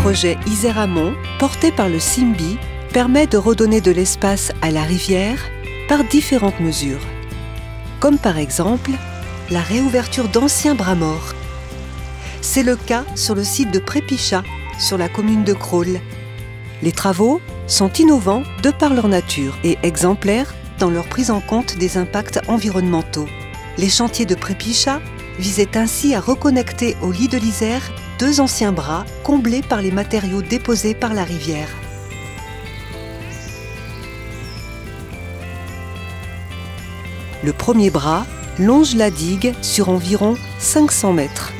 projet Isère Amont, porté par le CIMBI, permet de redonner de l'espace à la rivière par différentes mesures. Comme par exemple, la réouverture d'anciens bras morts. C'est le cas sur le site de Prépichat, sur la commune de Crolles. Les travaux sont innovants de par leur nature et exemplaires dans leur prise en compte des impacts environnementaux. Les chantiers de Prépichat visaient ainsi à reconnecter au lit de l'Isère 2 anciens bras comblés par les matériaux déposés par la rivière. Le premier bras longe la digue sur environ 500 mètres.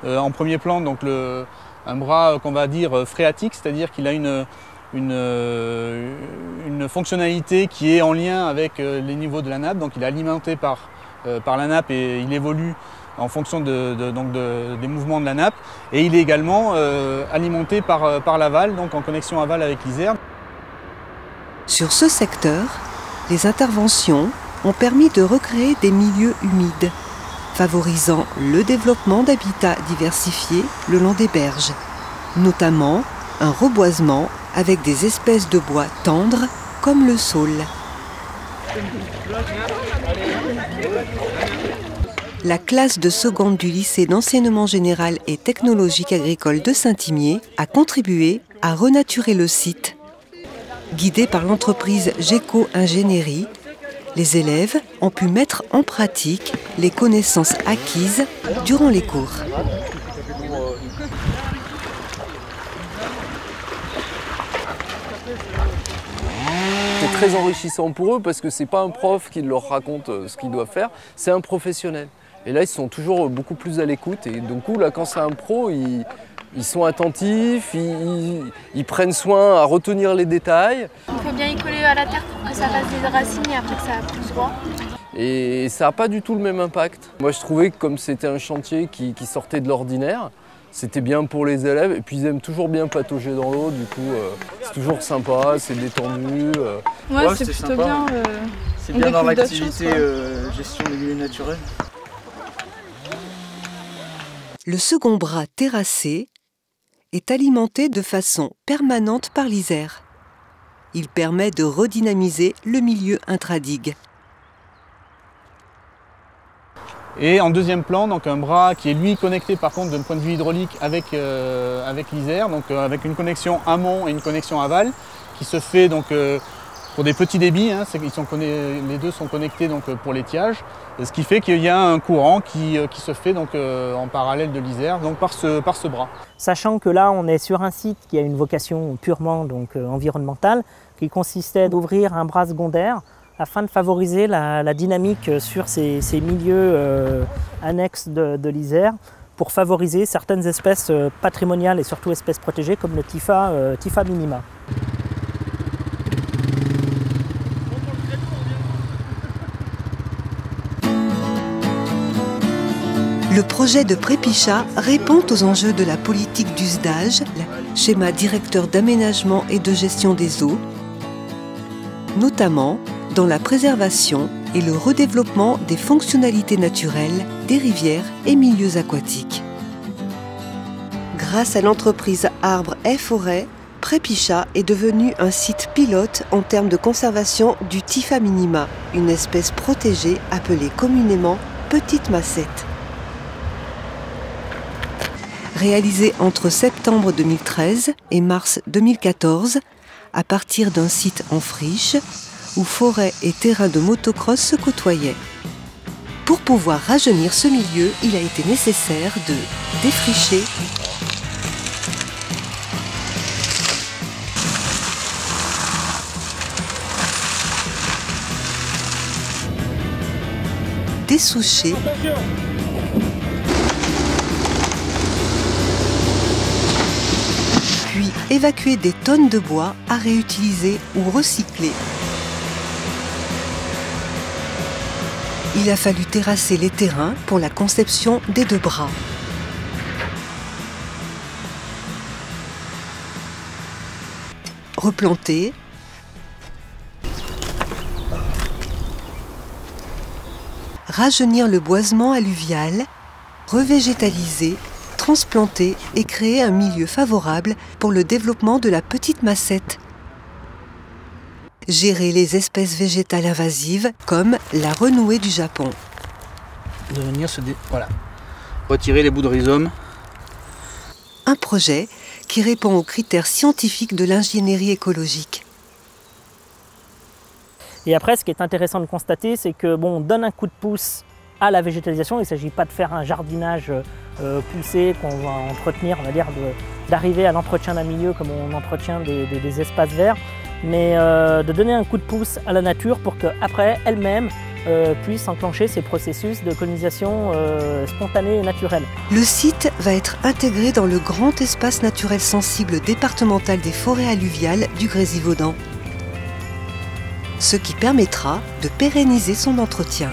En premier plan, donc un bras qu'on va dire phréatique, c'est-à-dire qu'il a une fonctionnalité qui est en lien avec les niveaux de la nappe. Donc il est alimenté par la nappe et il évolue en fonction des mouvements de la nappe. Et il est également alimenté par l'aval, donc en connexion aval avec l'Isère. Sur ce secteur, les interventions ont permis de recréer des milieux humides, favorisant le développement d'habitats diversifiés le long des berges, notamment un reboisement avec des espèces de bois tendres comme le saule. La classe de seconde du lycée d'enseignement général et technologique agricole de Saint-Imier a contribué à renaturer le site. Guidés par l'entreprise GECO Ingénierie, les élèves ont pu mettre en pratique les connaissances acquises durant les cours. C'est très enrichissant pour eux parce que ce n'est pas un prof qui leur raconte ce qu'ils doivent faire, c'est un professionnel. Et là, ils sont toujours beaucoup plus à l'écoute. Et du coup, là, quand c'est un pro, ils sont attentifs, ils prennent soin à retenir les détails. Il faut bien y coller à la terre pour que ça fasse des racines et après que ça pousse droit. Et ça n'a pas du tout le même impact. Moi, je trouvais que comme c'était un chantier qui sortait de l'ordinaire, c'était bien pour les élèves. Et puis, ils aiment toujours bien patauger dans l'eau. Du coup, c'est toujours sympa, c'est détendu. Ouais, c'est plutôt sympa. Bien. C'est bien dans l'activité gestion des milieux naturels. Le second bras terrassé est alimenté de façon permanente par l'Isère. Il permet de redynamiser le milieu intradigue. Et en deuxième plan, donc un bras qui est lui connecté par contre d'un point de vue hydraulique avec l'Isère, donc avec une connexion amont et une connexion aval qui se fait donc pour des petits débits, hein, les deux sont connectés donc pour l'étiage, ce qui fait qu'il y a un courant qui se fait donc en parallèle de l'Isère, donc par ce bras. Sachant que là on est sur un site qui a une vocation purement donc environnementale, qui consistait d'ouvrir un bras secondaire afin de favoriser la dynamique sur ces milieux annexes de l'Isère, pour favoriser certaines espèces patrimoniales et surtout espèces protégées comme le Typha minima. Le projet de Prépichat répond aux enjeux de la politique d'usage, le schéma directeur d'aménagement et de gestion des eaux, notamment dans la préservation et le redéveloppement des fonctionnalités naturelles des rivières et milieux aquatiques. Grâce à l'entreprise Arbres et Forêts, Prépichat est devenu un site pilote en termes de conservation du Typha minima, une espèce protégée appelée communément petite macette. Réalisé entre septembre 2013 et mars 2014, à partir d'un site en friche, où forêt et terrain de motocross se côtoyaient. Pour pouvoir rajeunir ce milieu, il a été nécessaire de défricher, dessoucher, puis évacuer des tonnes de bois à réutiliser ou recycler. Il a fallu terrasser les terrains pour la conception des 2 bras. Replanter, rajeunir le boisement alluvial revégétaliser, transplanter et créer un milieu favorable pour le développement de la petite macette. Gérer les espèces végétales invasives comme la renouée du Japon. De venir voilà. Retirer les bouts de rhizome. Un projet qui répond aux critères scientifiques de l'ingénierie écologique. Et après, ce qui est intéressant de constater, c'est que bon, on donne un coup de pouce à la végétalisation. Il ne s'agit pas de faire un jardinage poussé qu'on va entretenir, on va dire, d'arriver à l'entretien d'un milieu comme on entretient des espaces verts, mais de donner un coup de pouce à la nature pour qu'après, elle-même, puisse enclencher ces processus de colonisation spontanée et naturelle. Le site va être intégré dans le grand espace naturel sensible départemental des forêts alluviales du Grésivaudan, ce qui permettra de pérenniser son entretien.